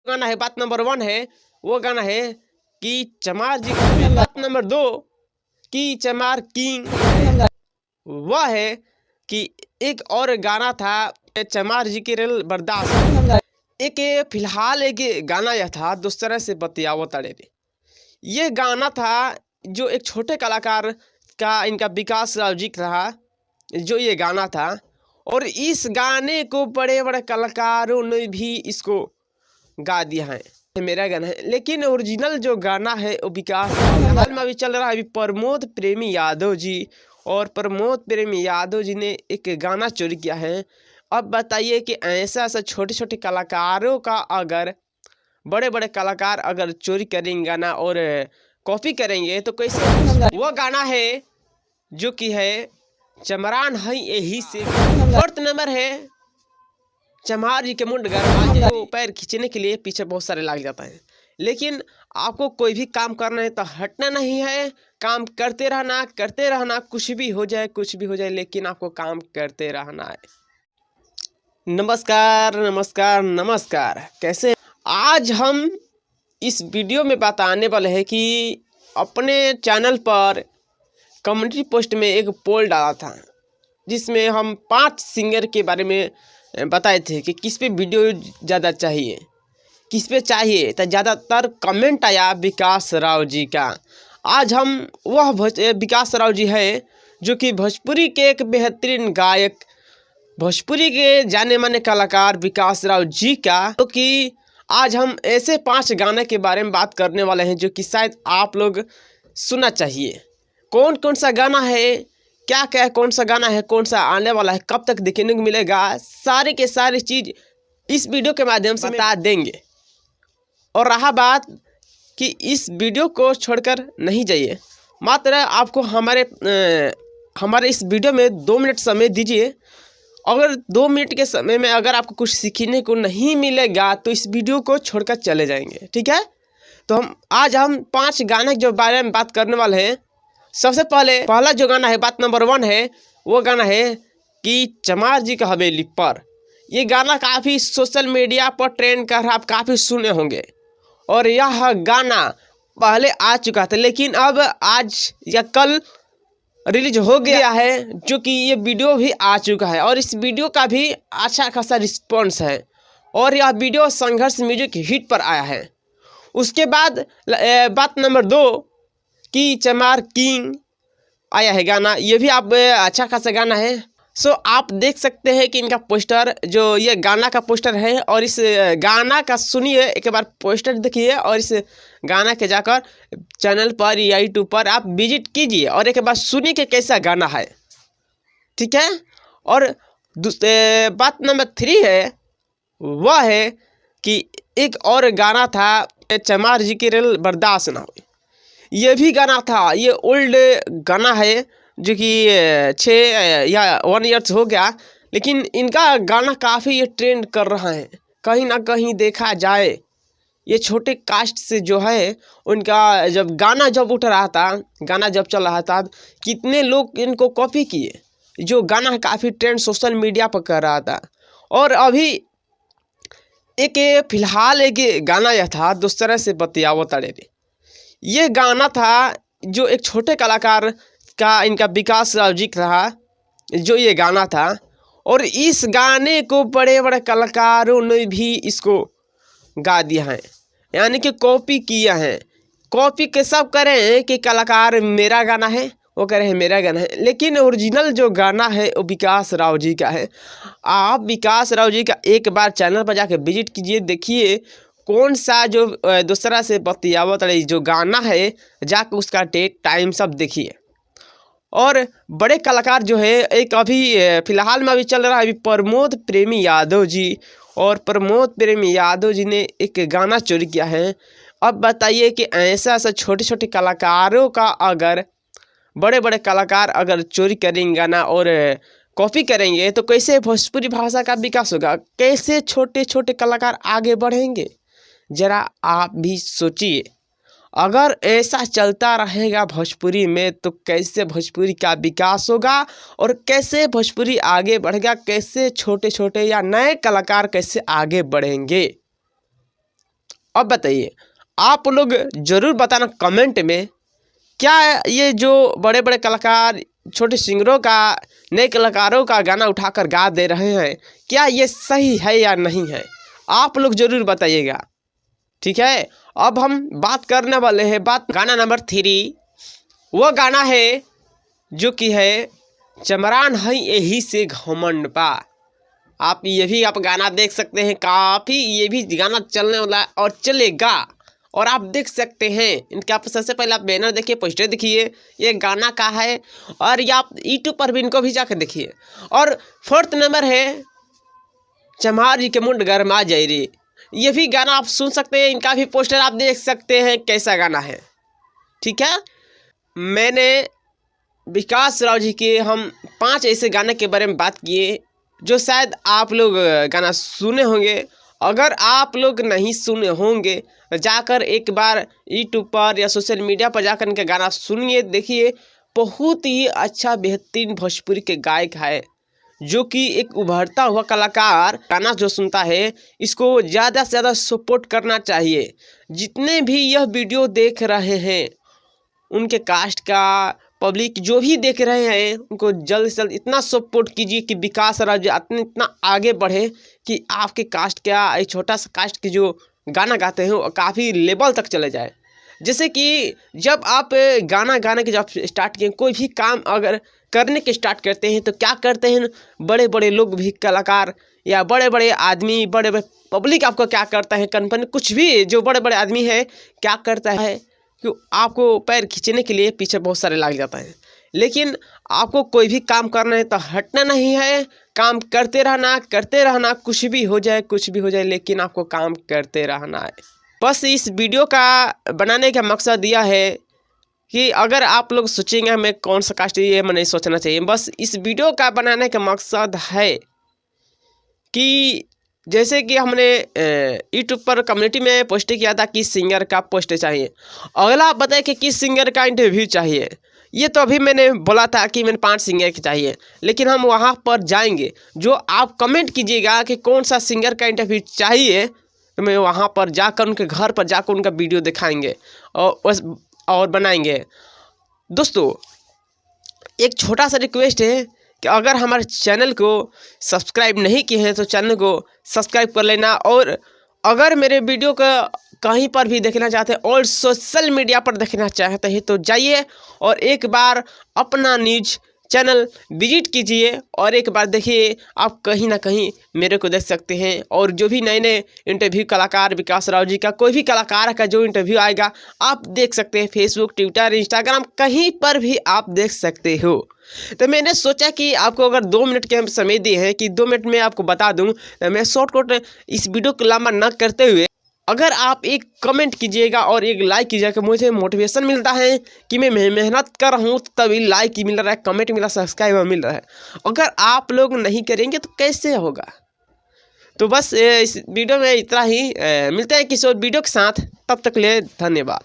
गाना है बात नंबर 1 है वो गाना है कि चमार जी का। बात नंबर 2 कि चमार किंग वह है कि एक और गाना था चमार जी के रेल बर्दाश्त। एक फिलहाल एक गाना यह था दूसरे से बतियावो तड़े रे। ये गाना था जो एक छोटे कलाकार का इनका विकास राव जी रहा जो ये गाना था। और इस गाने को बड़े बड़े कलाकारों ने भी इसको गा दिया है। मेरा गाना है लेकिन ओरिजिनल जो गाना है वो विकास हाल में अभी चल रहा है। अभी प्रमोद प्रेमी यादव जी और प्रमोद प्रेमी यादव जी ने एक गाना चोरी किया है। अब बताइए कि ऐसा छोटे छोटे कलाकारों का अगर बड़े बड़े कलाकार अगर चोरी करेंगे गाना और कॉपी करेंगे तो कैसे। वो गाना है जो कि है चमरान है यही से। फोर्थ नंबर है चमार जी के मुंड गरबा को पैर खींचने के लिए पीछे बहुत सारे लग जाता है। लेकिन आपको कोई भी काम करना है तो हटना नहीं है, काम करते रहना कुछ भी हो जाए लेकिन आपको काम करते रहना है। नमस्कार कैसे आज हम इस वीडियो में बताने वाले हैं कि अपने चैनल पर कम्युनिटी पोस्ट में एक पोल डाला था जिसमें हम 5 सिंगर के बारे में बताए थे कि किस पे वीडियो ज़्यादा चाहिए, किस पे चाहिए। तो ज़्यादातर कमेंट आया विकास राव जी का। आज हम वह विकास राव जी है जो कि भोजपुरी के एक बेहतरीन गायक, भोजपुरी के जाने माने कलाकार विकास राव जी का, तो कि आज हम ऐसे 5 गाने के बारे में बात करने वाले हैं जो कि शायद आप लोग सुनना चाहिए। कौन कौन सा गाना है, क्या कौन सा गाना है, कौन सा आने वाला है, कब तक देखने को मिलेगा, सारे के सारी चीज़ इस वीडियो के माध्यम से बता देंगे। और रहा बात कि इस वीडियो को छोड़कर नहीं जाइए, मात्र आपको हमारे इस वीडियो में 2 मिनट समय दीजिए। अगर 2 मिनट के समय में अगर आपको कुछ सीखने को नहीं मिलेगा तो इस वीडियो को छोड़कर चले जाएंगे, ठीक है। तो आज हम 5 गाने के बारे में बात करने वाले हैं। सबसे पहला जो गाना है बात नंबर 1 है वो गाना है कि चमार जी का हवेली पर। ये गाना काफ़ी सोशल मीडिया पर ट्रेंड कर रहा, आप काफ़ी सुने होंगे। और यह गाना पहले आ चुका था लेकिन अब आज या कल रिलीज हो गया है, जो कि ये वीडियो भी आ चुका है और इस वीडियो का भी अच्छा खासा रिस्पॉन्स है और यह वीडियो संघर्ष म्यूजिक हिट पर आया है। उसके बाद बात नंबर 2 कि चमार किंग आया है गाना, ये भी आप अच्छा खासा गाना है। सो आप देख सकते हैं कि इनका पोस्टर, जो ये गाना का पोस्टर है, और इस गाना का सुनिए, एक बार पोस्टर देखिए और इस गाना के जाकर चैनल पर या यूट्यूब पर आप विजिट कीजिए और एक बार सुनिए कि कैसा गाना है, ठीक है। और बात नंबर 3 है वह है कि एक और गाना था चमार जी के रेल बर्दाश्त ना हो। ये भी गाना था, ये ओल्ड गाना है जो कि 6 या 1 ईयर्स हो गया, लेकिन इनका गाना काफ़ी ये ट्रेंड कर रहा है। कहीं ना कहीं देखा जाए ये छोटे कास्ट से जो है उनका जब गाना उठ रहा था, गाना जब चल रहा था, कितने लोग इनको कॉपी किए। जो गाना काफ़ी ट्रेंड सोशल मीडिया पर कर रहा था। और अभी एक फिलहाल एक गाना यह था दूसरे से बतियावो तड़े रे। ये गाना था जो एक छोटे कलाकार का इनका विकास राव जी रहा जो ये गाना था। और इस गाने को बड़े बड़े कलाकारों ने भी इसको गा दिया है, यानी कि कॉपी किया है। कॉपी के सब करें कि कलाकार मेरा गाना है, वो कह रहे हैं मेरा गाना है, लेकिन ओरिजिनल जो गाना है वो विकास राव जी का है। आप विकास राव जी का एक बार चैनल पर जाके विजिट कीजिए, देखिए कौन सा जो दूसरा से बतियावत जो गाना है, जाकर उसका डेट टाइम सब देखिए। और बड़े कलाकार जो है एक अभी फिलहाल में अभी चल रहा है अभी प्रमोद प्रेमी यादव जी, और प्रमोद प्रेमी यादव जी ने एक गाना चोरी किया है। अब बताइए कि ऐसा छोटे छोटे कलाकारों का अगर बड़े बड़े कलाकार अगर चोरी करेंगे गाना और कॉपी करेंगे तो कैसे भोजपुरी भाषा का विकास होगा, कैसे छोटे छोटे कलाकार आगे बढ़ेंगे। जरा आप भी सोचिए, अगर ऐसा चलता रहेगा भोजपुरी में तो कैसे भोजपुरी का विकास होगा और कैसे भोजपुरी आगे बढ़ेगा, कैसे छोटे छोटे या नए कलाकार कैसे आगे बढ़ेंगे। अब बताइए, आप लोग ज़रूर बताना कमेंट में, क्या ये जो बड़े बड़े कलाकार छोटे सिंगरों का, नए कलाकारों का गाना उठाकर गा दे रहे हैं, क्या ये सही है या नहीं है? आप लोग ज़रूर बताइएगा, ठीक है। अब हम बात करने वाले हैं गाना नंबर 3। वो गाना है जो कि है चमरान है यही से घमंड बा। आप गाना देख सकते हैं, काफ़ी ये भी गाना चलने वाला और चलेगा। और आप देख सकते हैं इनके, आप सबसे पहले आप बैनर देखिए, पोस्टर देखिए, ये गाना का है। और ये आप यूट्यूब पर भी इनको भी जाकर देखिए। और 4th नंबर है चमार जी के मुंड गरमा जाई रे। ये भी गाना आप सुन सकते हैं, इनका भी पोस्टर आप देख सकते हैं कैसा गाना है, ठीक है। मैंने विकास राव जी के हम 5 ऐसे गाने के बारे में बात किए जो शायद आप लोग गाना सुने होंगे। अगर आप लोग नहीं सुने होंगे जाकर एक बार यूट्यूब पर या सोशल मीडिया पर जाकर इनका गाना सुनिए, देखिए। बहुत ही अच्छा बेहतरीन भोजपुरी के गायक है, जो कि एक उभरता हुआ कलाकार। गाना जो सुनता है इसको ज़्यादा से ज़्यादा सपोर्ट करना चाहिए। जितने भी यह वीडियो देख रहे हैं उनके कास्ट का पब्लिक जो भी देख रहे हैं, उनको जल्द से जल्द इतना सपोर्ट कीजिए कि विकास राव जी इतना आगे बढ़े कि आपके कास्ट का, एक छोटा सा कास्ट के जो गाना गाते हैं वो काफ़ी लेवल तक चले जाए। जैसे कि जब आप गाना गाने के जब स्टार्ट किए, कोई भी काम अगर करने के स्टार्ट करते हैं तो क्या करते हैं, बड़े बड़े लोग भी, कलाकार या बड़े बड़े आदमी, बड़े बड़े पब्लिक आपको क्या करता है, कंपनी, कुछ भी जो बड़े बड़े आदमी है क्या करता है कि आपको पैर खींचने के लिए पीछे बहुत सारे लग जाता है। लेकिन आपको कोई भी काम करना है तो हटना नहीं है, काम करते रहना, कुछ भी हो जाए, लेकिन आपको काम करते रहना है। बस इस वीडियो का बनाने का मकसद यह है कि अगर आप लोग सोचेंगे हमें कौन सा कास्ट, ये हमें नहीं सोचना चाहिए। बस इस वीडियो का बनाने का मकसद है कि जैसे कि हमने यूट्यूब पर कम्युनिटी में पोस्ट किया था किस सिंगर का पोस्ट चाहिए, अगला आप बताएं कि किस सिंगर का इंटरव्यू चाहिए। ये तो अभी मैंने बोला था कि मैंने 5 सिंगर की चाहिए, लेकिन हम वहाँ पर जाएंगे। जो आप कमेंट कीजिएगा कि कौन सा सिंगर का इंटरव्यू चाहिए, तो मैं वहाँ पर जाकर उनके घर पर जाकर उनका वीडियो दिखाएंगे और बनाएंगे। दोस्तों, एक छोटा सा रिक्वेस्ट है कि अगर हमारे चैनल को सब्सक्राइब नहीं किए हैं तो चैनल को सब्सक्राइब कर लेना। और अगर मेरे वीडियो को कहीं पर भी देखना चाहते हैं और सोशल मीडिया पर देखना चाहते हैं तो जाइए और एक बार अपना न्यूज चैनल विजिट कीजिए और एक बार देखिए, आप कहीं ना कहीं मेरे को देख सकते हैं। और जो भी नए नए इंटरव्यू कलाकार, विकास राव जी का, कोई भी कलाकार का जो इंटरव्यू आएगा आप देख सकते हैं। फेसबुक, ट्विटर, इंस्टाग्राम, कहीं पर भी आप देख सकते हो। तो मैंने सोचा कि आपको अगर 2 मिनट के समय दिए हैं कि 2 मिनट में आपको बता दूं, तो मैं शॉर्टकट इस वीडियो को लंबा न करते हुए, अगर आप एक कमेंट कीजिएगा और एक लाइक कीजिएगा, मुझे मोटिवेशन मिलता है कि मैं मेहनत कर रहा हूँ, तभी लाइक मिल रहा है, कमेंट मिल रहा है, सब्सक्राइब मिल रहा है। अगर आप लोग नहीं करेंगे तो कैसे होगा। तो बस इस वीडियो में इतना ही, मिलते हैं किसी और वीडियो के साथ, तब तक के लिए धन्यवाद।